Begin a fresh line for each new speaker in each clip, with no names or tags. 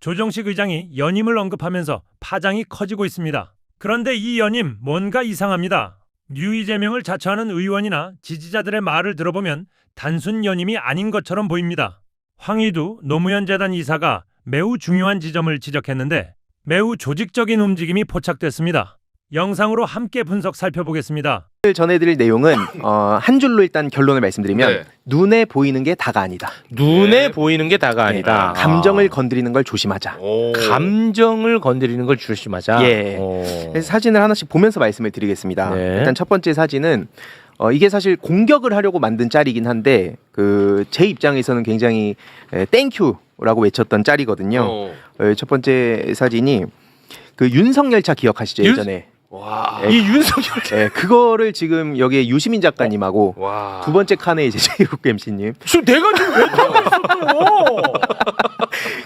조정식 의장이 연임을 언급하면서 파장이 커지고 있습니다. 그런데 이 연임 뭔가 이상합니다. 뉴 이재명을 자처하는 의원이나 지지자들의 말을 들어보면 단순 연임이 아닌 것처럼 보입니다. 황희두 노무현 재단 이사가 매우 중요한 지점을 지적했는데 매우 조직적인 움직임이 포착됐습니다. 영상으로 함께 분석 살펴보겠습니다.
오늘 전해드릴 내용은 한 줄로 일단 결론을 말씀드리면
네.
눈에 보이는 게 다가 아니다.
눈에 보이는 게 다가 아니다.
감정을 건드리는 걸 조심하자.
감정을 건드리는 걸 조심하자.
예. 그래서 사진을 하나씩 보면서 말씀을 드리겠습니다.
네.
일단 첫 번째 사진은 이게 사실 공격을 하려고 만든 짤이긴 한데 제 입장에서는 굉장히 땡큐라고 외쳤던 짤이거든요. 첫 번째 사진이 그 윤석열차 기억하시죠? 예전에.
와.
이 윤석열.
그거를 지금 여기에 유시민 작가님하고
와.
두 번째 칸에 이제 제이국 MC님.
지금 내가 지금 왜 들어갔었어요?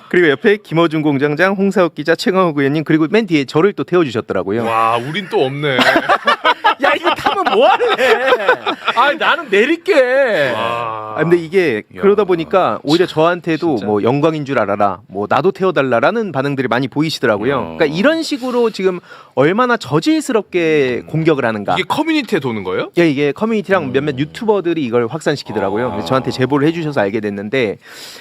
그리고 옆에 김어준 공장장, 홍사욱 기자, 최강욱 의원님, 그리고 맨 뒤에 저를 또 태워주셨더라고요.
와, 우린 또 없네.
야, 이거 타면 뭐하래? 아, 나는 내릴게.
근데 이게 그러다 보니까 오히려 저한테도
진짜.
뭐 영광인 줄 알아라, 뭐 나도 태워달라라는 반응들이 많이 보이시더라고요. 그러니까 이런 식으로 지금 얼마나 저질스럽게 공격을 하는가.
이게 커뮤니티에 도는 거예요?
예, 이게 커뮤니티랑 몇몇 유튜버들이 이걸 확산시키더라고요. 그래서 저한테 제보를 해주셔서 알게 됐는데,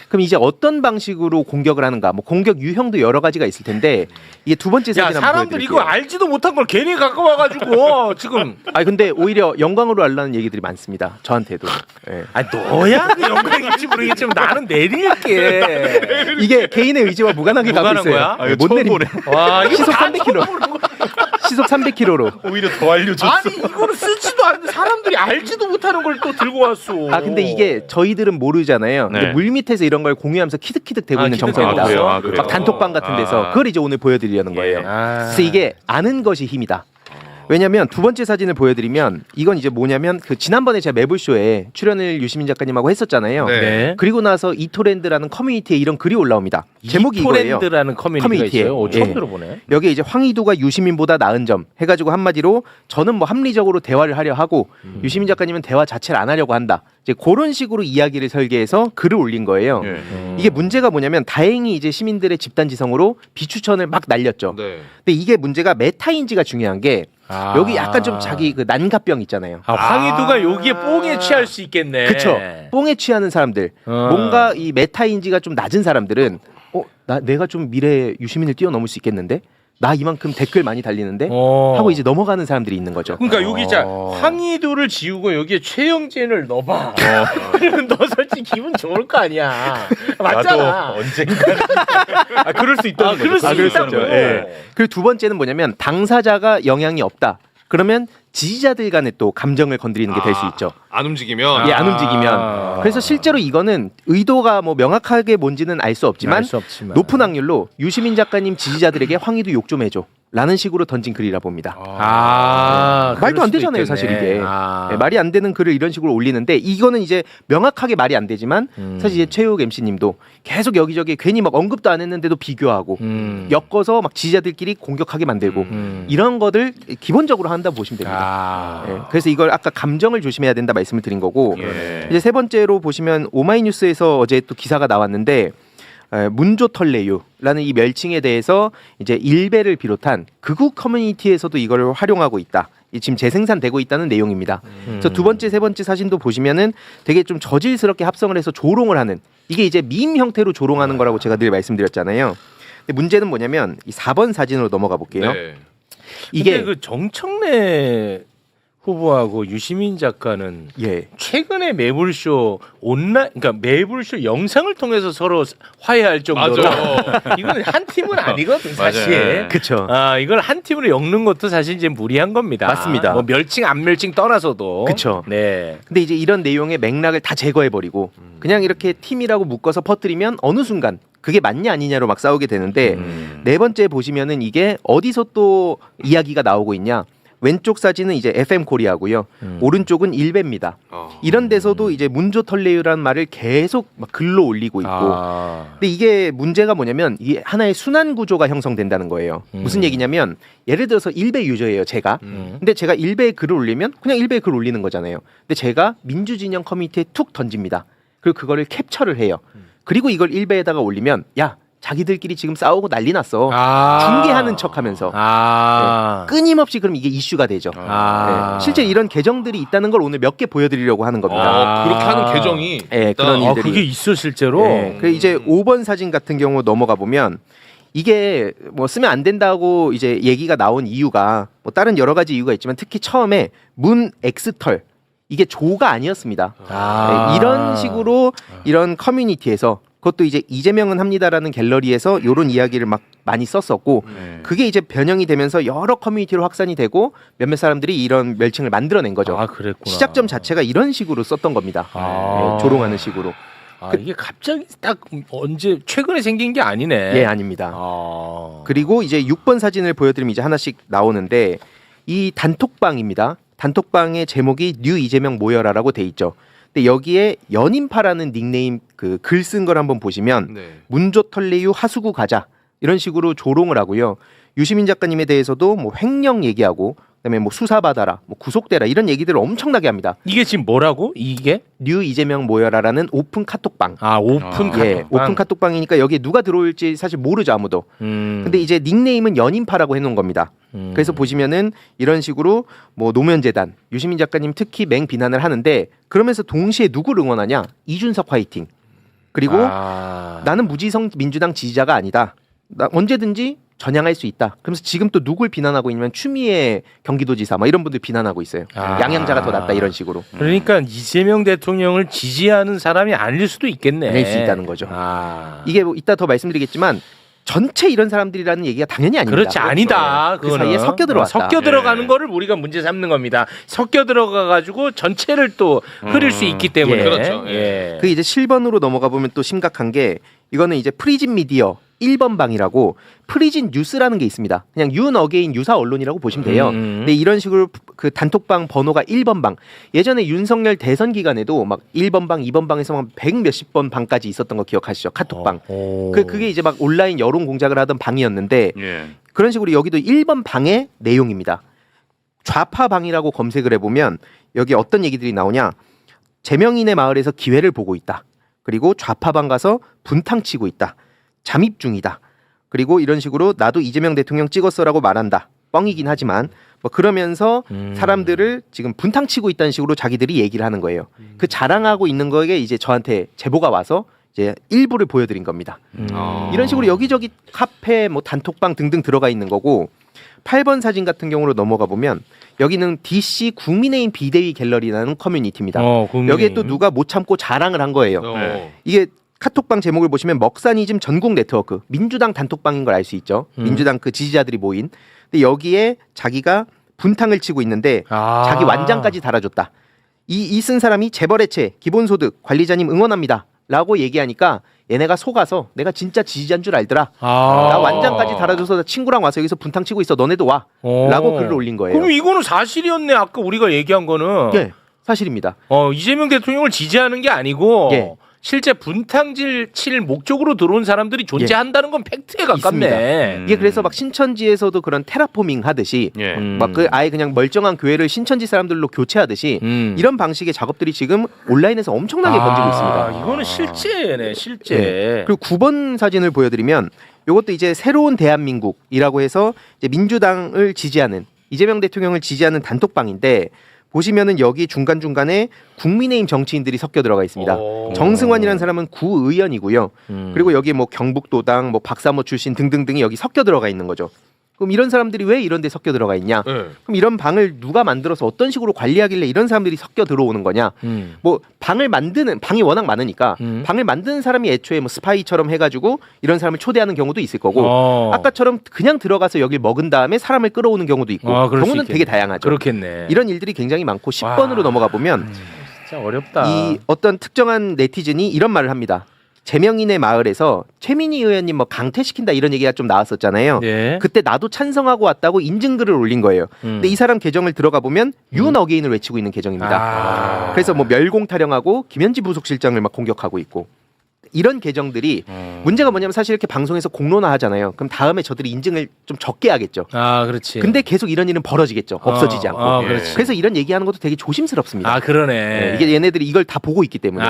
그럼 이제 어떤 방식으로 공격을 하는가? 뭐 공격 유형도 여러 가지가 있을 텐데, 이게 두 번째
야,
사진 한번
사람들
보여드릴게요.
이거 알지도 못한 걸 괜히 갖고 와가지고 지금.
근데 오히려 영광으로 알라는 얘기들이 많습니다. 저한테도. 예.
너야 그 영광일지 모르겠지만 나는 내릴게.
이게 개인의 의지와 무관하게 가고
무관한
있어요.
거야?
예, 못 내립니다.
와, 이거
시속
다
300km. 시속 300km로.
오히려 더 알려줬어. 아니 이거는 쓰지도 않는데 사람들이 알지도 못하는 걸 또 들고 왔어.
근데 이게 저희들은 모르잖아요.
네.
근데 물밑에서 이런 걸 공유하면서 키득키득 대고 있는
키득키득.
정서입니다.
그래요?
막 단톡방 같은 데서 그걸 이제 오늘 보여드리려는 거예요. 그래서 이게 아는 것이 힘이다. 왜냐면 두 번째 사진을 보여드리면 이건 이제 뭐냐면 그 지난번에 제가 매불쇼에 출연을 유시민 작가님하고 했었잖아요.
네.
그리고 나서 이토랜드라는 커뮤니티에 이런 글이 올라옵니다. 제목이 이거예요.
이토랜드라는 커뮤니티가 있어요. 처음 들어보네.
여기에 이제 황희두가 유시민보다 나은 점 해가지고 한마디로 저는 뭐 합리적으로 대화를 하려 하고 유시민 작가님은 대화 자체를 안 하려고 한다. 이제 그런 식으로 이야기를 설계해서 글을 올린 거예요. 이게 문제가 뭐냐면 다행히 이제 시민들의 집단지성으로 비추천을 막 날렸죠.
네.
근데 이게 문제가 메타인지가 중요한 게 여기 약간 좀 자기 그 난가병 있잖아요.
황희두가 여기에 뽕에 취할 수 있겠네.
그쵸. 뽕에 취하는 사람들, 뭔가 이 메타인지가 좀 낮은 사람들은 내가 좀 미래에 유시민을 뛰어넘을 수 있겠는데? 나 이만큼 댓글 많이 달리는데? 하고 이제 넘어가는 사람들이 있는 거죠.
그러니까 여기 자 황희두를 지우고 여기에 최영진을 넣어봐. 그러면 너 솔직히 기분 좋을 거 아니야. 맞잖아. 언젠가. 그럴 수 있다는 거죠.
그럴 수 있죠. 그리고 두 번째는 뭐냐면 당사자가 영향이 없다. 그러면 지지자들 간에 또 감정을 건드리는 게 될 수 있죠.
안 움직이면.
안 움직이면. 그래서 실제로 이거는 의도가 뭐 명확하게 뭔지는 알 수 없지만 높은 확률로 유시민 작가님 지지자들에게 황희두 욕 좀 해줘 라는 식으로 던진 글이라 봅니다. 말도 안 되잖아요, 사실 이게. 말이 안 되는 글을 이런 식으로 올리는데 이거는 이제 명확하게 말이 안 되지만 사실 이제 최욱 MC님도 계속 여기저기 괜히 막 언급도 안 했는데도 비교하고 엮어서 막 지지자들끼리 공격하게 만들고 이런 것들 기본적으로 한다 보시면 됩니다. 그래서 이걸 아까 감정을 조심해야 된다 말씀을 드린 거고 이제 세 번째로 보시면 오마이뉴스에서 어제 또 기사가 나왔는데 문조털레유라는 이 멸칭에 대해서 이제 일베를 비롯한 극우 커뮤니티에서도 이걸 활용하고 있다. 지금 재생산되고 있다는 내용입니다. 그래서 두 번째, 세 번째 사진도 보시면은 되게 좀 저질스럽게 합성을 해서 조롱을 하는 이게 이제 밈 형태로 조롱하는 거라고 제가 늘 말씀드렸잖아요. 근데 문제는 뭐냐면 이 4번 사진으로 넘어가 볼게요.
네.
이게 그 정청래 후보하고 유시민 작가는 최근에 매불쇼 온라인 그러니까 매불쇼 영상을 통해서 서로 화해할 정도로 이건 한 팀은 아니거든 사실.
그렇죠.
이걸 한 팀으로 엮는 것도 사실 이제 무리한 겁니다.
맞습니다.
뭐 멸칭 안 멸칭 떠나서도.
그렇죠.
네.
근데 이제 이런 내용의 맥락을 다 제거해 버리고 그냥 이렇게 팀이라고 묶어서 퍼뜨리면 어느 순간 그게 맞냐 아니냐로 막 싸우게 되는데 네 번째 보시면은 이게 어디서 또 이야기가 나오고 있냐. 왼쪽 사진은 이제 FM 코리아고요. 오른쪽은 일베입니다. 이런 데서도 이제 문조털레유라는 말을 계속 막 글로 올리고 있고. 근데 이게 문제가 뭐냐면 이게 하나의 순환 구조가 형성된다는 거예요. 무슨 얘기냐면 예를 들어서 일베 유저예요, 제가. 근데 제가 일베에 글을 올리면 그냥 일베에 글 올리는 거잖아요. 근데 제가 민주진영 커뮤니티에 툭 던집니다. 그리고 그거를 캡처를 해요. 그리고 이걸 일베에다가 올리면 야, 자기들끼리 지금 싸우고 난리 났어. 중계하는 척하면서 끊임없이 그럼 이게 이슈가 되죠. 네. 실제 이런 계정들이 있다는 걸 오늘 몇 개 보여드리려고 하는 겁니다.
그렇게 하는 계정이
그런 일들이.
그게 있어 실제로.
그 이제 5번 사진 같은 경우 넘어가 보면 이게 뭐 쓰면 안 된다고 이제 얘기가 나온 이유가 뭐 다른 여러 가지 이유가 있지만 특히 처음에 문 X털 이게 조가 아니었습니다. 이런 식으로 이런 커뮤니티에서 그것도 이제 이재명은 합니다라는 갤러리에서 이런 이야기를 막 많이 썼었고 그게 이제 변형이 되면서 여러 커뮤니티로 확산이 되고 몇몇 사람들이 이런 멸칭을 만들어낸 거죠.
그랬구나.
시작점 자체가 이런 식으로 썼던 겁니다. 조롱하는 식으로.
이게 갑자기 딱 언제 최근에 생긴 게 아니네.
아닙니다. 그리고 이제 6번 사진을 보여드리면 이제 하나씩 나오는데 이 단톡방입니다. 단톡방의 제목이 뉴 이재명 모여라라고 돼 있죠. 근데 여기에 연인파라는 닉네임 그 글 쓴 걸 한번 보시면 문조 털레유 하수구 가자 이런 식으로 조롱을 하고요. 유시민 작가님에 대해서도 뭐 횡령 얘기하고 그다음에 뭐 수사받아라, 뭐 구속되라 이런 얘기들을 엄청나게 합니다.
이게 지금 뭐라고? 이게?
뉴 이재명 모여라라는 오픈 카톡방.
오픈 카톡방.
오픈 카톡방이니까 여기에 누가 들어올지 사실 모르죠 아무도. 근데 이제 닉네임은 연인파라고 해놓은 겁니다. 그래서 보시면은 이런 식으로 뭐 노무현재단, 유시민 작가님 특히 맹비난을 하는데 그러면서 동시에 누구를 응원하냐? 이준석 화이팅. 그리고 나는 무지성 민주당 지지자가 아니다. 나 언제든지 전향할 수 있다. 그러면서 지금 또 누굴 비난하고 있냐면 추미애 경기도지사 막 이런 분들 비난하고 있어요. 양양자가 더 낫다 이런 식으로.
그러니까 이재명 대통령을 지지하는 사람이 아닐 수도 있겠네.
아닐 수 있다는 거죠. 이게 뭐 이따 더 말씀드리겠지만 전체 이런 사람들이라는 얘기가 당연히 아닙니다.
그렇지 아니다.
그 사이에 섞여 들어왔다.
섞여 들어가는 거를 우리가 문제 삼는 겁니다. 섞여 들어가 가지고 전체를 또 흐릴 수 있기 때문에.
그렇죠.
그 이제 7번으로 넘어가 보면 또 심각한 게 이거는 이제 프리즌 미디어 1번 방이라고 프리즌 뉴스라는 게 있습니다. 그냥 윤 어게인 유사 언론이라고 보시면 돼요. 근데 이런 식으로 그 단톡방 번호가 1번 방. 예전에 윤석열 대선 기간에도 막 1번 방, 2번 방에서 막 100 몇십 번 방까지 있었던 거 기억하시죠? 카톡방. 그게 이제 막 온라인 여론 공작을 하던 방이었는데 그런 식으로 여기도 1번 방의 내용입니다. 좌파 방이라고 검색을 해보면 여기 어떤 얘기들이 나오냐. 재명인의 마을에서 기회를 보고 있다. 그리고 좌파방 가서 분탕 치고 있다. 잠입 중이다. 그리고 이런 식으로 나도 이재명 대통령 찍었어라고 말한다. 뻥이긴 하지만 뭐 그러면서 사람들을 지금 분탕 치고 있다는 식으로 자기들이 얘기를 하는 거예요. 그 자랑하고 있는 거에 이제 저한테 제보가 와서 이제 일부를 보여드린 겁니다. 이런 식으로 여기저기 카페, 뭐 단톡방 등등 들어가 있는 거고 8번 사진 같은 경우로 넘어가 보면 여기는 DC 국민의힘 비대위 갤러리라는 커뮤니티입니다. 여기에 또 누가 못 참고 자랑을 한 거예요. 이게 카톡방 제목을 보시면 먹사니즘 전국 네트워크 민주당 단톡방인 걸 알 수 있죠. 민주당 그 지지자들이 모인. 근데 여기에 자기가 분탕을 치고 있는데 자기 완장까지 달아줬다. 이 쓴 사람이 재벌해체, 기본소득, 관리자님 응원합니다. 라고 얘기하니까 얘네가 속아서 내가 진짜 지지자인 줄 알더라. 나 완장까지 달아줘서 친구랑 와서 여기서 분탕 치고 있어. 너네도 와. 라고 글을 올린 거예요.
그럼 이거는 사실이었네. 아까 우리가 얘기한 거는.
네, 사실입니다.
이재명 대통령을 지지하는 게 아니고 실제 분탕질 칠 목적으로 들어온 사람들이 존재한다는 건 팩트에 가깝네.
이게 그래서 막 신천지에서도 그런 테라포밍 하듯이 막 그 아예 그냥 멀쩡한 교회를 신천지 사람들로 교체하듯이 이런 방식의 작업들이 지금 온라인에서 엄청나게 번지고 있습니다.
이거는 실제네, 실제.
그리고 9번 사진을 보여드리면 이것도 이제 새로운 대한민국이라고 해서 이제 민주당을 지지하는 이재명 대통령을 지지하는 단톡방인데 보시면은 여기 중간중간에 국민의힘 정치인들이 섞여 들어가 있습니다. 정승환이라는 사람은 구의원이고요. 그리고 여기 뭐 경북도당, 뭐 박사모 출신 등등등이 여기 섞여 들어가 있는 거죠. 그럼 이런 사람들이 왜 이런 데 섞여 들어가 있냐? 그럼 이런 방을 누가 만들어서 어떤 식으로 관리하길래 이런 사람들이 섞여 들어오는 거냐? 뭐 방을 만드는 방이 워낙 많으니까 방을 만드는 사람이 애초에 뭐 스파이처럼 해가지고 이런 사람을 초대하는 경우도 있을 거고 아까처럼 그냥 들어가서 여기 먹은 다음에 사람을 끌어오는 경우도 있고 경우는 되게 다양하죠.
그렇겠네.
이런 일들이 굉장히 많고 10번으로 넘어가 보면
진짜 어렵다.
이 어떤 특정한 네티즌이 이런 말을 합니다. 재명인의 마을에서 최민희 의원님 뭐 강퇴시킨다 이런 얘기가 좀 나왔었잖아요. 그때 나도 찬성하고 왔다고 인증글을 올린 거예요. 근데 이 사람 계정을 들어가 보면 윤 어게인을 외치고 있는 계정입니다. 그래서 뭐 멸공 타령하고 김현지 부속실장을 막 공격하고 있고 이런 계정들이 문제가 뭐냐면 사실 이렇게 방송에서 공론화하잖아요. 그럼 다음에 저들이 인증을 좀 적게 하겠죠.
아, 그렇지.
근데 계속 이런 일은 벌어지겠죠. 없어지지 않고.
그렇지.
그래서 이런 얘기하는 것도 되게 조심스럽습니다.
아, 그러네.
이게 얘네들이 이걸 다 보고 있기 때문에.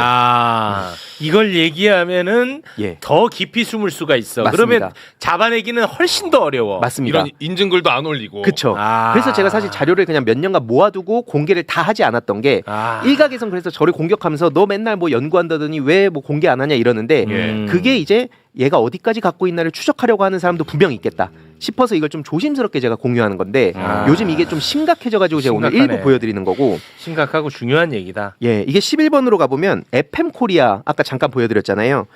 이걸 얘기하면은
예.
더 깊이 숨을 수가 있어.
맞습니다.
그러면 잡아내기는 훨씬 더 어려워.
맞습니다.
이런 인증글도 안 올리고.
그렇죠. 그래서 제가 사실 자료를 그냥 몇 년간 모아두고 공개를 다 하지 않았던 게 일각에선 그래서 저를 공격하면서 너 맨날 뭐 연구한다더니 왜 뭐 공개 안 하냐 이러는데 그게 이제 얘가 어디까지 갖고 있나를 추적하려고 하는 사람도 분명히 있겠다 싶어서 이걸 좀 조심스럽게 제가 공유하는 건데 요즘 이게 좀 심각해져가지고 제가 오늘 일부 보여드리는 거고.
심각하고 중요한 얘기다.
예, 이게 11번으로 가보면 FM 코리아 아까 잠깐 보여드렸잖아요.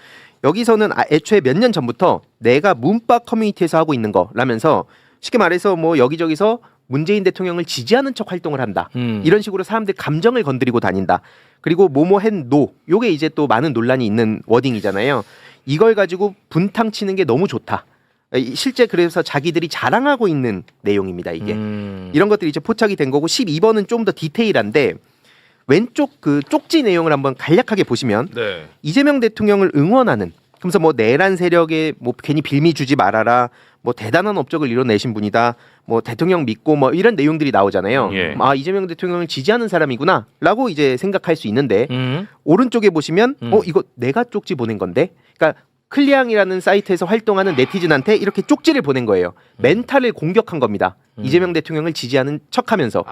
여기서는 애초에 몇 년 전부터 내가 문바 커뮤니티에서 하고 있는 거라면서 쉽게 말해서 뭐 여기저기서 문재인 대통령을 지지하는 척 활동을 한다. 이런 식으로 사람들 감정을 건드리고 다닌다. 그리고 모모헨노 요게 이제 또 많은 논란이 있는 워딩이잖아요. 이걸 가지고 분탕 치는 게 너무 좋다. 실제 그래서 자기들이 자랑하고 있는 내용입니다. 이게 이런 것들이 이제 포착이 된 거고 12번은 좀 더 디테일한데 왼쪽 그 쪽지 내용을 한번 간략하게 보시면
네.
이재명 대통령을 응원하는 그러면서 뭐 내란 세력에 뭐 괜히 빌미 주지 말아라 뭐 대단한 업적을 이뤄내신 분이다 뭐 대통령 믿고 뭐 이런 내용들이 나오잖아요.
예.
아 이재명 대통령을 지지하는 사람이구나라고 이제 생각할 수 있는데 오른쪽에 보시면 이거 내가 쪽지 보낸 건데 그러니까 클리앙이라는 사이트에서 활동하는 네티즌한테 이렇게 쪽지를 보낸 거예요. 멘탈을 공격한 겁니다. 이재명 대통령을 지지하는 척하면서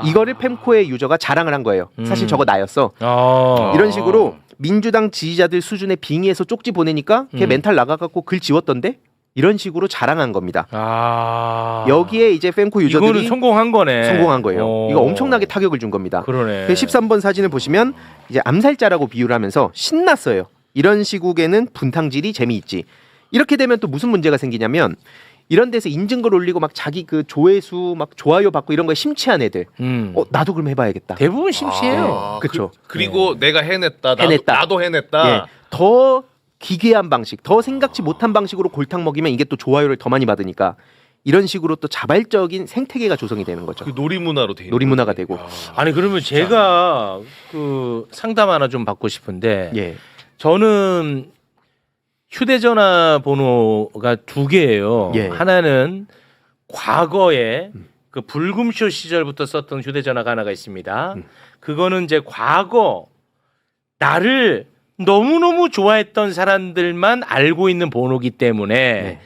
이거를 펜코의 유저가 자랑을 한 거예요. 사실 저거 나였어. 이런 식으로 민주당 지지자들 수준의 빙의해서 쪽지 보내니까 걔 멘탈 나가갖고 글 지웠던데? 이런 식으로 자랑한 겁니다. 여기에 이제 펜코 유저들이
이거는 성공한 거네.
성공한 거예요. 이거 엄청나게 타격을 준 겁니다.
그러네.
13번 사진을 보시면 이제 암살자라고 비유를 하면서 신났어요. 이런 시국에는 분탕질이 재미있지. 이렇게 되면 또 무슨 문제가 생기냐면 이런 데서 인증글 올리고 막 자기 그 조회수 막 좋아요 받고 이런 거에 심취한 애들. 나도 그럼 해봐야겠다.
대부분 심취해요.
그렇죠.
그리고 내가 해냈다.
해냈다.
나도 해냈다.
예. 더 기괴한 방식, 더 생각지 못한 방식으로 골탕 먹이면 이게 또 좋아요를 더 많이 받으니까 이런 식으로 또 자발적인 생태계가 조성이 되는 거죠.
그 놀이문화로 돼 있는
놀이문화가 되고.
아니 그러면 제가 그 상담 하나 좀 받고 싶은데
예.
저는 휴대전화 번호가 두 개예요.
예.
하나는 과거에 그 불금쇼 시절부터 썼던 휴대전화가 하나가 있습니다. 그거는 이제 과거 나를 너무너무 좋아했던 사람들만 알고 있는 번호기 때문에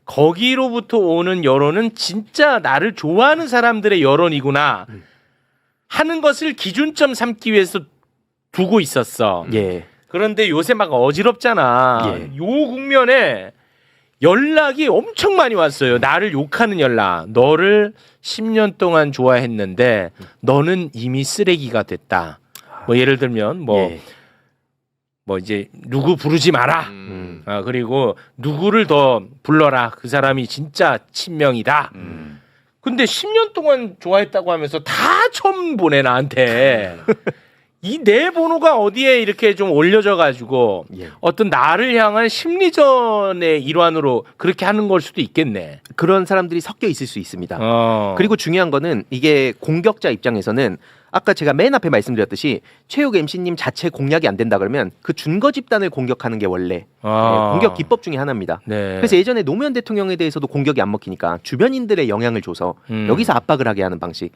거기로부터 오는 여론은 진짜 나를 좋아하는 사람들의 여론이구나 하는 것을 기준점 삼기 위해서 두고 있었어.
예.
그런데 요새 막 어지럽잖아.
예.
요 국면에 연락이 엄청 많이 왔어요. 나를 욕하는 연락. 너를 10년 동안 좋아했는데 너는 이미 쓰레기가 됐다. 뭐 예를 들면 뭐 이제 누구 부르지 마라. 그리고 누구를 더 불러라. 그 사람이 진짜 친명이다. 근데 10년 동안 좋아했다고 하면서 다 처음 보내 나한테. 이 내 번호가 어디에 이렇게 좀 올려져 가지고 어떤 나를 향한 심리전의 일환으로 그렇게 하는 걸 수도 있겠네.
그런 사람들이 섞여 있을 수 있습니다. 그리고 중요한 거는 이게 공격자 입장에서는 아까 제가 맨 앞에 말씀드렸듯이 최욱 MC님 자체 공략이 안 된다 그러면 그 준거 집단을 공격하는 게 원래 공격 기법 중에 하나입니다. 그래서 예전에 노무현 대통령에 대해서도 공격이 안 먹히니까 주변인들의 영향을 줘서 여기서 압박을 하게 하는 방식.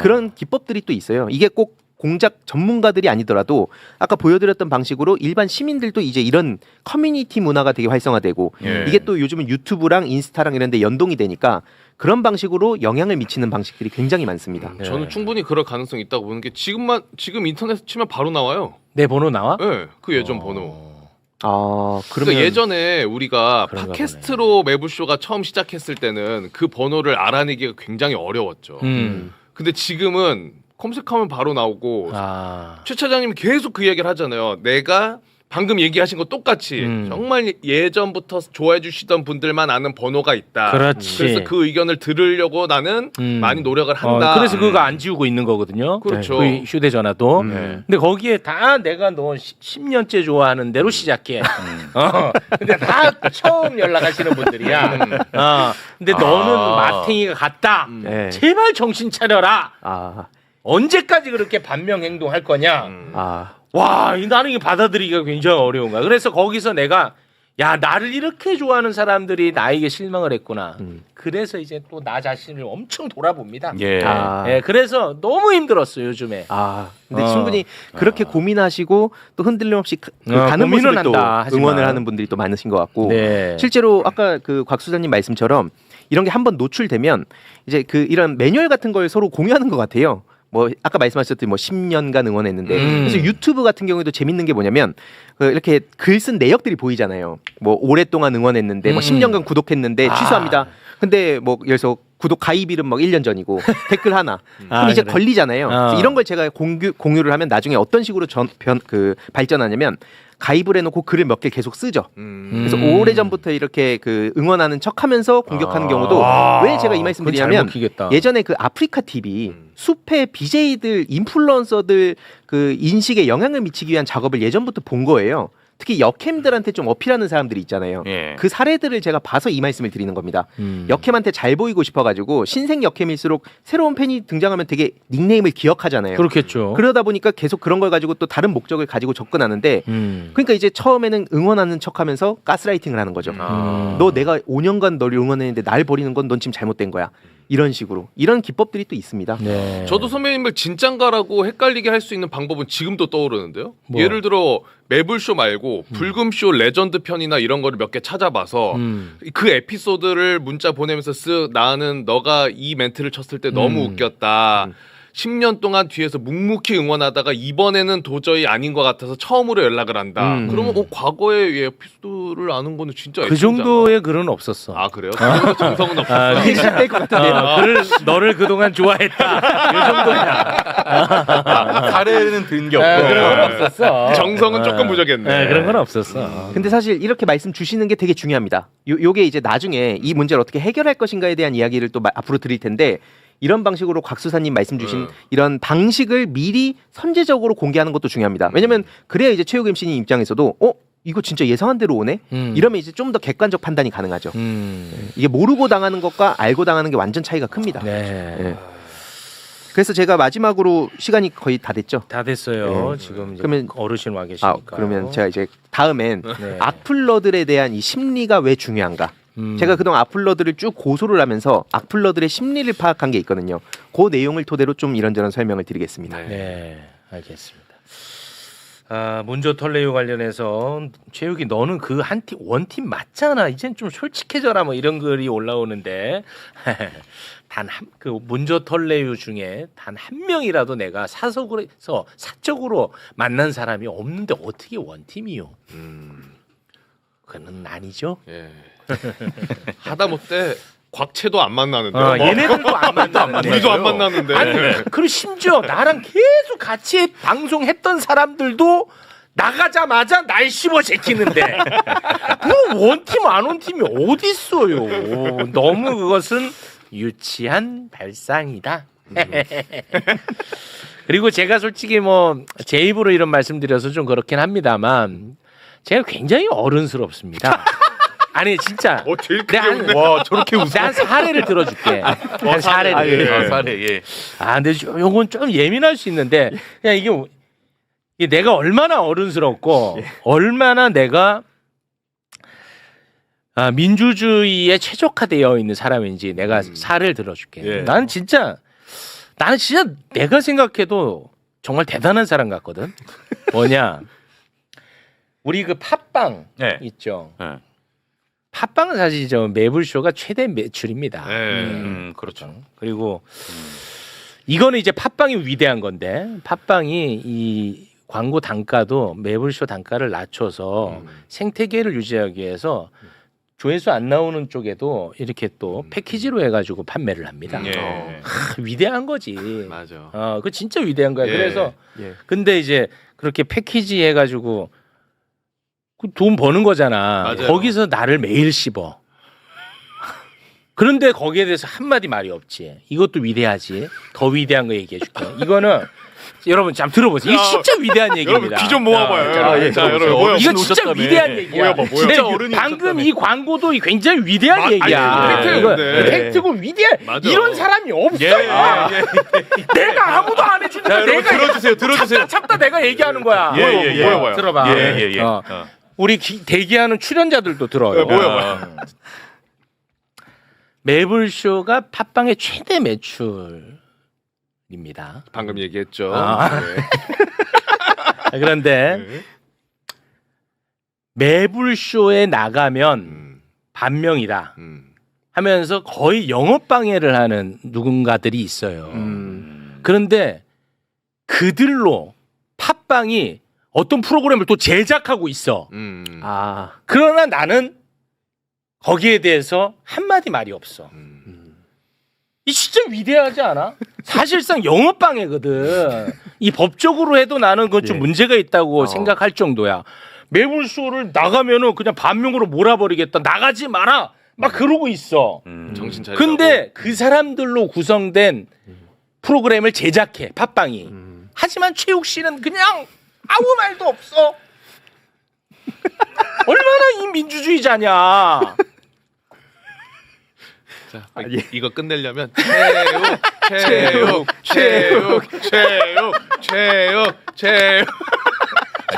그런 기법들이 또 있어요. 이게 꼭 공작 전문가들이 아니더라도 아까 보여드렸던 방식으로 일반 시민들도 이제 이런 커뮤니티 문화가 되게 활성화되고 이게 또 요즘은 유튜브랑 인스타랑 이런 데 연동이 되니까 그런 방식으로 영향을 미치는 방식들이 굉장히 많습니다.
저는 충분히 그럴 가능성이 있다고 보는 게 지금 인터넷 치면 바로 나와요.
내 번호 나와?
네, 그 예전 번호.
그러면
그러니까 예전에 우리가 팟캐스트로 매불쇼가 처음 시작했을 때는 그 번호를 알아내기가 굉장히 어려웠죠. 근데 지금은 검색하면 바로 나오고 최 차장님이 계속 그 얘기를 하잖아요. 내가 방금 얘기하신 거 똑같이 정말 예전부터 좋아해 주시던 분들만 아는 번호가 있다.
그렇지.
그래서 그 의견을 들으려고 나는 많이 노력을 한다.
그래서 그거 안 지우고 있는 거거든요.
그렇죠.
그 휴대전화도. 근데 거기에 다 내가 너 10년째 좋아하는 대로 시작해. 근데 다 처음 연락하시는 분들이야. 근데 너는 마탱이가 같다. 제발 정신 차려라. 언제까지 그렇게 반명 행동할 거냐? 와, 나는 이게 받아들이기가 굉장히 어려운 거야. 그래서 거기서 내가 야, 나를 이렇게 좋아하는 사람들이 나에게 실망을 했구나. 그래서 이제 또 나 자신을 엄청 돌아봅니다.
예.
예, 그래서 너무 힘들었어요, 요즘에.
근데 충분히 그렇게 고민하시고 또 흔들림 없이 가는
고민은
모습을 또
한다, 하지만.
응원을 하는 분들이 또 많으신 것 같고
네.
실제로 아까 그 곽수사님 말씀처럼 이런 게 한번 노출되면 이제 그 이런 매뉴얼 같은 걸 서로 공유하는 것 같아요. 뭐 아까 말씀하셨듯이 뭐 10년간 응원했는데 그래서 유튜브 같은 경우에도 재밌는 게 뭐냐면 그 이렇게 글 쓴 내역들이 보이잖아요. 뭐 오랫동안 응원했는데 뭐 10년간 구독했는데 취소합니다. 근데 뭐 예를 들어서 구독 가입 일은 막 1년 전이고 댓글 하나. 그럼 이제
그래.
걸리잖아요. 그래서 이런 걸 제가 공유를 하면 나중에 어떤 식으로 발전하냐면 가입을 해놓고 글을 몇 개 계속 쓰죠. 그래서 오래전부터 이렇게 그 응원하는 척하면서 공격하는 경우도 왜 제가 이 말씀 드리냐면 예전에 그 아프리카 TV 숲의 BJ들 인플루언서들 그 인식에 영향을 미치기 위한 작업을 예전부터 본 거예요. 특히 역캠들한테 좀 어필하는 사람들이 있잖아요.
예.
그 사례들을 제가 봐서 이 말씀을 드리는 겁니다. 역캠한테 잘 보이고 싶어가지고 신생 역캠일수록 새로운 팬이 등장하면 되게 닉네임을 기억하잖아요.
그렇겠죠.
그러다 보니까 계속 그런 걸 가지고 또 다른 목적을 가지고 접근하는데 그러니까 이제 처음에는 응원하는 척하면서 가스라이팅을 하는 거죠. 너 내가 5년간 널 응원했는데 날 버리는 건 넌 지금 잘못된 거야. 이런 식으로 이런 기법들이 또 있습니다.
네.
저도 선배님을 진짠가라고 헷갈리게 할 수 있는 방법은 지금도 떠오르는데요.
뭐?
예를 들어 매불쇼 말고 불금쇼 레전드 편이나 이런 거를 몇 개 찾아봐서 그 에피소드를 문자 보내면서 나는 너가 이 멘트를 쳤을 때 너무 웃겼다. 10년 동안 뒤에서 묵묵히 응원하다가 이번에는 도저히 아닌 것 같아서 처음으로 연락을 한다. 그러면 과거의 이 에피소드를 아는 거는 진짜
그 정도의 글은 없었어.
아 그래요? 그 정도 정성은 없었어.
이게 실패일 것 같은데요.
너를 그동안 좋아했다. 이 정도냐.
사례는 든 게 없고.
그런 건 없었어.
정성은 조금 부족했네.
네, 그런 건 없었어.
근데 사실 이렇게 말씀 주시는 게 되게 중요합니다. 요게 이제 나중에 이 문제를 어떻게 해결할 것인가에 대한 이야기를 또 앞으로 드릴 텐데 이런 방식으로 곽수사님 말씀 주신 이런 방식을 미리 선제적으로 공개하는 것도 중요합니다. 왜냐면 그래야 이제 최욱 MC님 입장에서도 이거 진짜 예상한 대로 오네? 이러면 이제 좀 더 객관적 판단이 가능하죠. 이게 모르고 당하는 것과 알고 당하는 게 완전 차이가 큽니다.
네.
그래서 제가 마지막으로 시간이 거의 다 됐죠.
다 됐어요. 지금 이제
그러면
어르신 와 계시니까.
그러면 제가 이제 다음엔
네.
악플러들에 대한 이 심리가 왜 중요한가? 제가 그동안 악플러들을 쭉 고소를 하면서 악플러들의 심리를 파악한 게 있거든요. 그 내용을 토대로 좀 이런저런 설명을 드리겠습니다.
네, 알겠습니다. 문조 털레유 관련해서 최욱이 너는 그 원팀 맞잖아. 이젠 좀 솔직해져라 뭐 이런 글이 올라오는데 그 문조 털레유 중에 단 한 명이라도 내가 사석으로서 사적으로 만난 사람이 없는데 어떻게 원팀이요? 그건 아니죠.
예. 하다못해 곽채도 안 만나는데.
얘네들도 안 만나는데.
우리도 안 만나는데.
아니, 그리고 심지어 나랑 계속 같이 방송했던 사람들도 나가자마자 날 씹어 제끼는데 뭐 원팀 안 원팀이 어디 있어요? 너무 그것은 유치한 발상이다. 그리고 제가 솔직히 뭐 제 입으로 이런 말씀드려서 좀 그렇긴 합니다만 제가 굉장히 어른스럽습니다. 아니 진짜.
제일 크게
와 저렇게 웃어.
난 사례를 들어줄게. 난 사례를.
사례 예.
근데 요건 좀 예민할 수 있는데 그냥 이게 내가 얼마나 어른스럽고 얼마나 내가 민주주의에 최적화되어 있는 사람인지 내가 사례를 들어줄게.
예.
나는 진짜 내가 생각해도 정말 대단한 사람 같거든. 뭐냐? 우리 그 팟빵
네.
있죠.
네.
팟빵은 사실 저 매불쇼가 최대 매출입니다.
그렇죠.
그리고 이거는 이제 팟빵이 위대한 건데 팟빵이 이 광고 단가도 매불쇼 단가를 낮춰서 생태계를 유지하기 위해서 조회수 안 나오는 쪽에도 이렇게 또 패키지로 해가지고 판매를 합니다.
예.
위대한 거지.
맞아.
그거 진짜 위대한 거야.
예.
그래서 근데 이제 그렇게 패키지 해가지고 돈 버는 거잖아.
맞아요.
거기서 나를 매일 씹어. 그런데 거기에 대해서 한마디 말이 없지. 이것도 위대하지. 더 위대한 거 얘기해 줄게. 이거는 여러분 잠 들어보세요. 이게 진짜 위대한 얘기입니다.
여러분 귀 좀 모아봐요. 자, 여러분
이거 진짜 위대한 얘기야. 진짜 방금 이 광고도 굉장히 위대한 얘기야.
팩트예요, 근데.
팩트고 위대한
맞아.
이런 사람이 없어요. 내가 아무도 안 해주는데 내가
들어주세요.
참다 내가 얘기하는 거야.
뭐야.
들어봐. 우리 대기하는 출연자들도 들어요.
뭐야.
매불쇼가 팟빵의 최대 매출입니다.
방금 얘기했죠.
그런데 매불쇼에 나가면 반명이다 하면서 거의 영업 방해를 하는 누군가들이 있어요. 그런데 그들로 팟빵이 어떤 프로그램을 또 제작하고 있어. 그러나 나는 거기에 대해서 한마디 말이 없어. 이 진짜 위대하지 않아? 사실상 영업 방해거든. 이 법적으로 해도 나는 그건 좀 문제가 있다고 생각할 정도야. 매불쇼를 나가면은 그냥 반명으로 몰아버리겠다. 나가지 마라. 막 그러고 있어.
정신 차리라고.
근데 그 사람들로 구성된 프로그램을 제작해. 팟빵이. 하지만 최욱 씨는 그냥 아무 말도 없어. 얼마나 이 민주주의자냐.
자, 이거 끝내려면 최욱.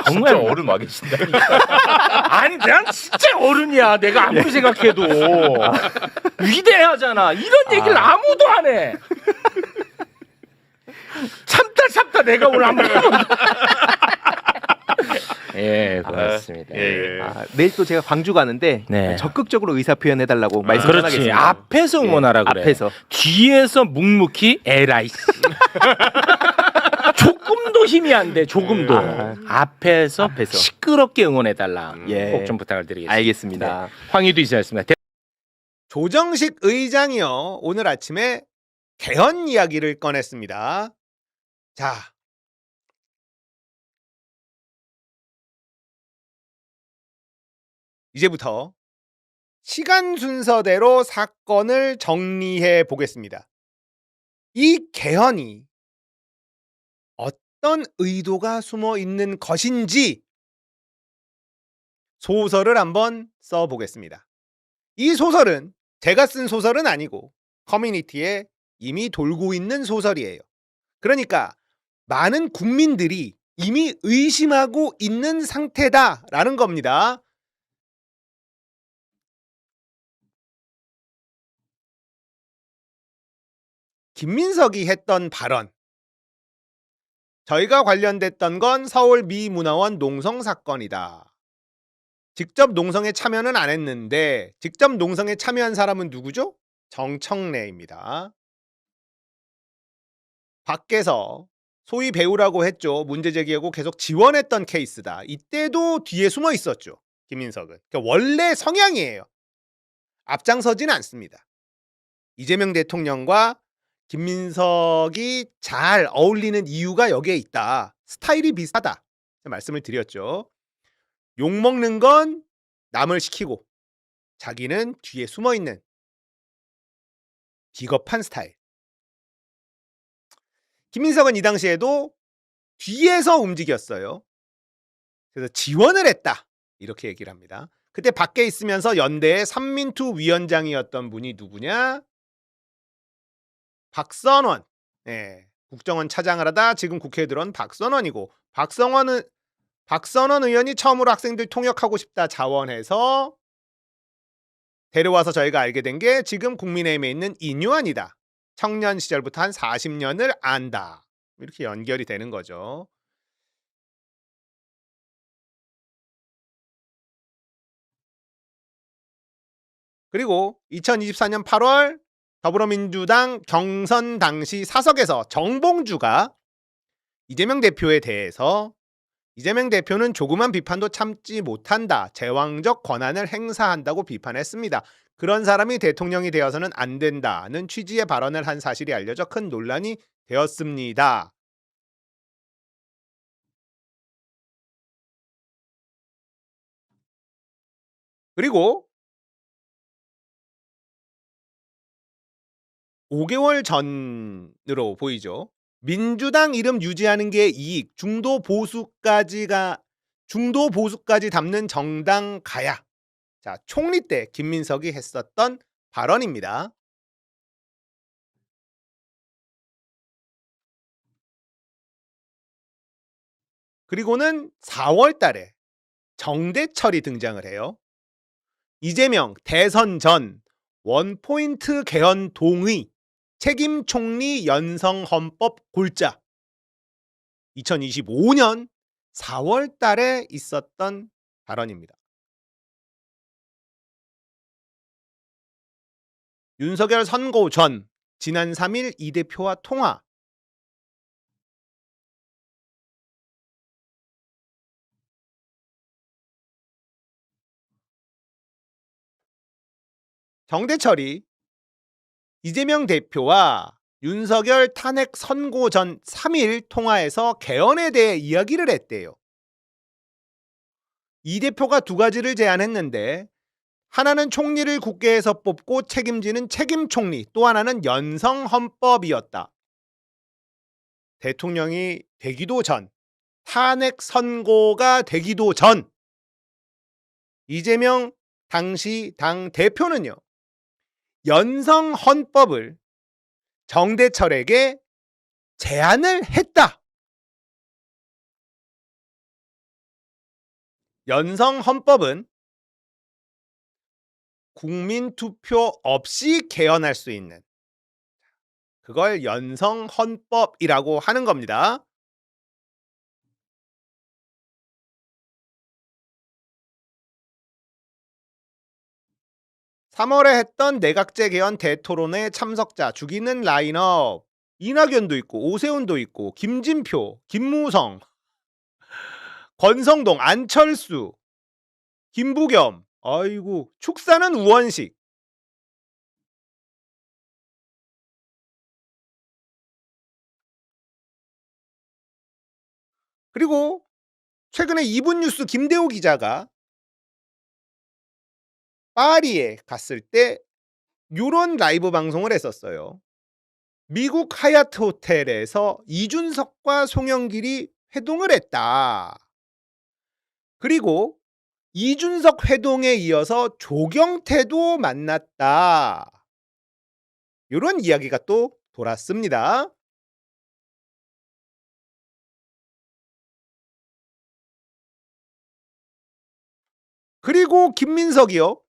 정말
진짜 어른 와 계신다.
아니 난 진짜 어른이야. 내가 아무리 생각해도 위대하잖아. 이런 얘기를 아무도 안 해. 참다 내가 오늘 한번. 예, 고맙습니다.
내일 또 제가 광주 가는데
네.
적극적으로 의사 표현해달라고 말씀
그렇지.
전하겠습니다.
앞에서 응원하라 그래.
앞에서.
뒤에서 묵묵히 에라이. 조금도 힘이 안 돼. 조금도. 앞에서 시끄럽게 응원해달라. 꼭 좀 부탁을 드리겠습니다.
알겠습니다.
황희도 이사였습니다.
조정식 의장이요. 오늘 아침에 개헌 이야기를 꺼냈습니다. 자, 이제부터 시간 순서대로 사건을 정리해 보겠습니다. 이 개헌이 어떤 의도가 숨어 있는 것인지 소설을 한번 써 보겠습니다. 이 소설은 제가 쓴 소설은 아니고 커뮤니티에 이미 돌고 있는 소설이에요. 그러니까 많은 국민들이 이미 의심하고 있는 상태다라는 겁니다. 김민석이 했던 발언. 저희가 관련됐던 건 서울 미 문화원 농성 사건이다. 직접 농성에 참여는 안 했는데 직접 농성에 참여한 사람은 누구죠? 정청래입니다. 밖에서 소위 배우라고 했죠. 문제 제기하고 계속 지원했던 케이스다. 이때도 뒤에 숨어 있었죠. 김민석은. 그러니까 원래 성향이에요. 앞장서지는 않습니다. 이재명 대통령과 김민석이 잘 어울리는 이유가 여기에 있다. 스타일이 비슷하다. 말씀을 드렸죠. 욕먹는 건 남을 시키고 자기는 뒤에 숨어있는 비겁한 스타일. 김민석은 이 당시에도 뒤에서 움직였어요. 그래서 지원을 했다. 이렇게 얘기를 합니다. 그때 밖에 있으면서 연대의 삼민투 위원장이었던 분이 누구냐? 박선원. 네, 국정원 차장을 하다 지금 국회에 들어온 박선원이고, 박선원 의원이 처음으로 학생들 통역하고 싶다 자원해서 데려와서 저희가 알게 된 게 지금 국민의힘에 있는 인유한이다. 청년 시절부터 한 40년을 안다. 이렇게 연결이 되는 거죠. 그리고 2024년 8월 더불어민주당 경선 당시 사석에서 정봉주가 이재명 대표에 대해서 이재명 대표는 조그만 비판도 참지 못한다. 제왕적 권한을 행사한다고 비판했습니다. 그런 사람이 대통령이 되어서는 안 된다는 취지의 발언을 한 사실이 알려져 큰 논란이 되었습니다. 그리고 5개월 전으로 보이죠. 민주당 이름 유지하는 게 이익, 중도 보수까지 담는 정당 가야. 자, 총리 때 김민석이 했었던 발언입니다. 그리고는 4월 달에 정대철이 등장을 해요. 이재명 대선 전 원포인트 개헌 동의 책임 총리 연성 헌법 골자. 2025년 4월 달에 있었던 발언입니다. 윤석열 선고 전 지난 3일 이 대표와 통화. 정대철이 이재명 대표와 윤석열 탄핵 선고 전 3일 통화에서 개헌에 대해 이야기를 했대요. 이 대표가 두 가지를 제안했는데 하나는 총리를 국회에서 뽑고 책임지는 책임 총리, 또 하나는 연성 헌법이었다. 대통령이 되기도 전, 탄핵 선고가 되기도 전, 이재명 당시 당 대표는요, 연성 헌법을 정대철에게 제안을 했다. 연성 헌법은 국민투표 없이 개헌할 수 있는, 그걸 연성 헌법이라고 하는 겁니다. (3월에) 했던 내각제 개헌 대토론회 참석자 죽이는 라인업, 이낙연도 있고 오세훈도 있고 김진표, 김무성, 권성동, 안철수, 김부겸, 아이고, 축사는 우원식. 그리고 최근에 이분뉴스 김대호 기자가 파리에 갔을 때 요런 라이브 방송을 했었어요. 미국 하얏트 호텔에서 이준석과 송영길이 회동을 했다. 그리고 이준석 회동에 이어서 조경태도 만났다. 이런 이야기가 또 돌았습니다. 그리고 김민석이요,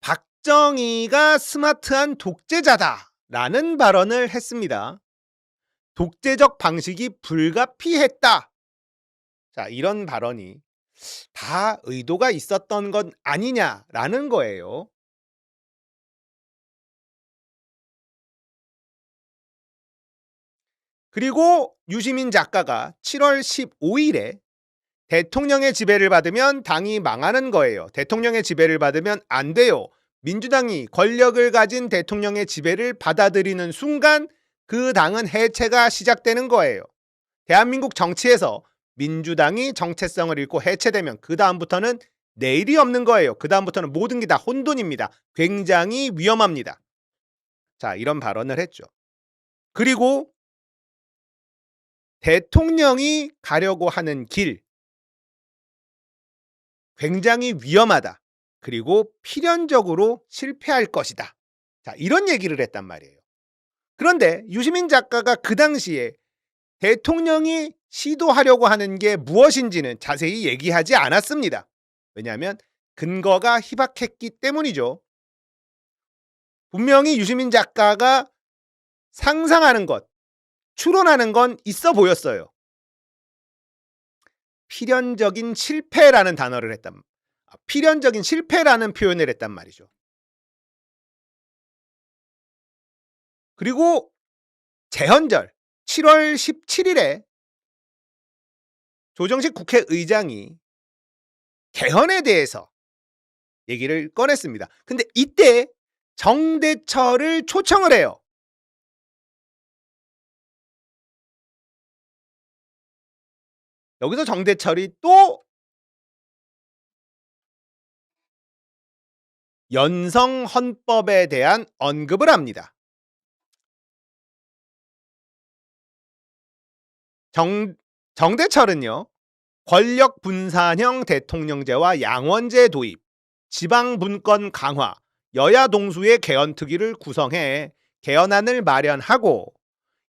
박정희가 스마트한 독재자다라는 발언을 했습니다. 독재적 방식이 불가피했다. 자, 이런 발언이 다 의도가 있었던 건 아니냐라는 거예요. 그리고 유시민 작가가 7월 15일에 대통령의 지배를 받으면 당이 망하는 거예요. 대통령의 지배를 받으면 안 돼요. 민주당이 권력을 가진 대통령의 지배를 받아들이는 순간 그 당은 해체가 시작되는 거예요. 대한민국 정치에서 민주당이 정체성을 잃고 해체되면 그 다음부터는 내일이 없는 거예요. 그 다음부터는 모든 게 다 혼돈입니다. 굉장히 위험합니다. 자, 이런 발언을 했죠. 그리고 대통령이 가려고 하는 길, 굉장히 위험하다. 그리고 필연적으로 실패할 것이다. 자, 이런 얘기를 했단 말이에요. 그런데 유시민 작가가 그 당시에 대통령이 시도하려고 하는 게 무엇인지는 자세히 얘기하지 않았습니다. 왜냐하면 근거가 희박했기 때문이죠. 분명히 유시민 작가가 상상하는 것, 추론하는 건 있어 보였어요. 필연적인 실패라는 단어를 필연적인 실패라는 표현을 했단 말이죠. 그리고 재헌절 7월 17일에 조정식 국회의장이 개헌에 대해서 얘기를 꺼냈습니다. 근데 이때 정대철을 초청을 해요. 여기서 정대철이 또 연성 헌법에 대한 언급을 합니다. 정대철은요. 권력 분산형 대통령제와 양원제 도입, 지방 분권 강화, 여야 동수의 개헌 특위를 구성해 개헌안을 마련하고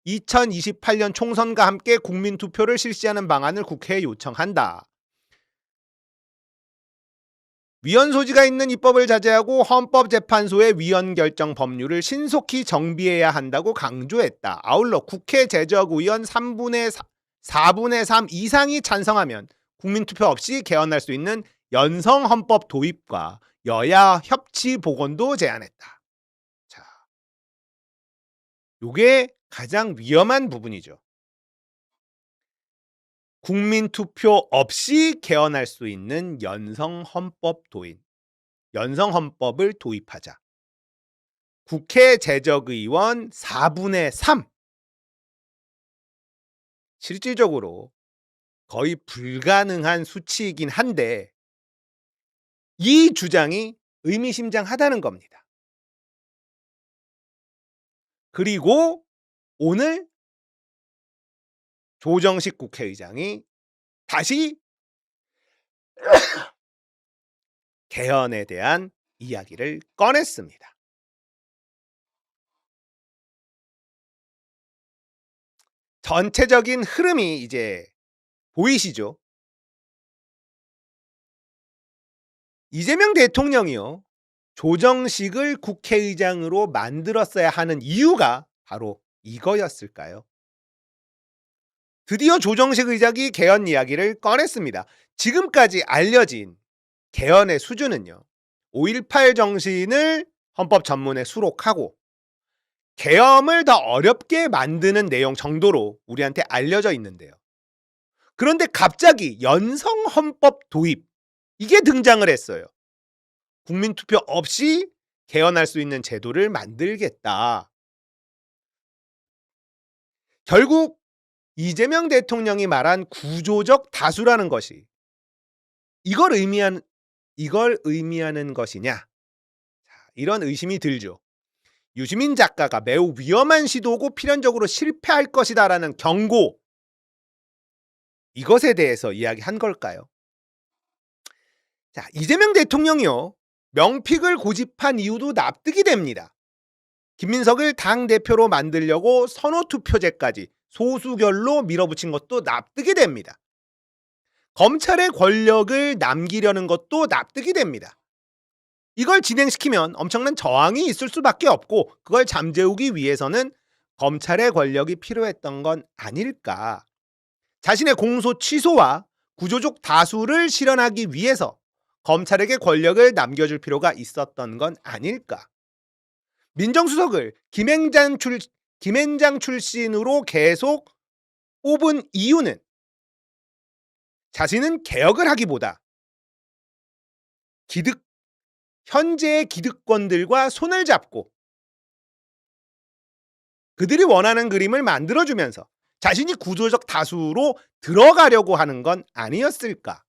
2028년 총선과 함께 국민투표를 실시하는 방안을 국회에 요청한다. 위헌 소지가 있는 입법을 자제하고 헌법재판소의 위헌 결정 법률을 신속히 정비해야 한다고 강조했다. 아울러 국회 재적의원 4분의 3 이상이 찬성하면 국민투표 없이 개헌할 수 있는 연성헌법 도입과 여야 협치 복원도 제안했다. 자, 요게 가장 위험한 부분이죠. 국민투표 없이 개헌할 수 있는 연성헌법 도입, 연성헌법을 도입하자. 국회 재적의원 4분의 3. 실질적으로 거의 불가능한 수치이긴 한데 이 주장이 의미심장하다는 겁니다. 그리고 오늘 조정식 국회의장이 다시 개헌에 대한 이야기를 꺼냈습니다. 전체적인 흐름이 이제 보이시죠? 이재명 대통령이요. 조정식을 국회의장으로 만들었어야 하는 이유가 바로 이거였을까요? 드디어 조정식 의장이 개헌 이야기를 꺼냈습니다. 지금까지 알려진 개헌의 수준은요. 5.18 정신을 헌법 전문에 수록하고 개헌을 더 어렵게 만드는 내용 정도로 우리한테 알려져 있는데요. 그런데 갑자기 연성헌법 도입 이게 등장을 했어요. 국민투표 없이 개헌할 수 있는 제도를 만들겠다. 결국 이재명 대통령이 말한 구조적 다수라는 것이 이걸 의미하는 것이냐? 자, 이런 의심이 들죠. 유시민 작가가 매우 위험한 시도고 필연적으로 실패할 것이다라는 경고, 이것에 대해서 이야기한 걸까요? 자, 이재명 대통령이요. 명픽을 고집한 이유도 납득이 됩니다. 김민석을 당대표로 만들려고 선호투표제까지 소수결로 밀어붙인 것도 납득이 됩니다. 검찰의 권력을 남기려는 것도 납득이 됩니다. 이걸 진행시키면 엄청난 저항이 있을 수밖에 없고 그걸 잠재우기 위해서는 검찰의 권력이 필요했던 건 아닐까. 자신의 공소 취소와 구조적 다수를 실현하기 위해서 검찰에게 권력을 남겨줄 필요가 있었던 건 아닐까. 민정수석을 김앤장 출신으로 계속 뽑은 이유는 자신은 개혁을 하기보다 현재의 기득권들과 손을 잡고 그들이 원하는 그림을 만들어주면서 자신이 구조적 다수로 들어가려고 하는 건 아니었을까.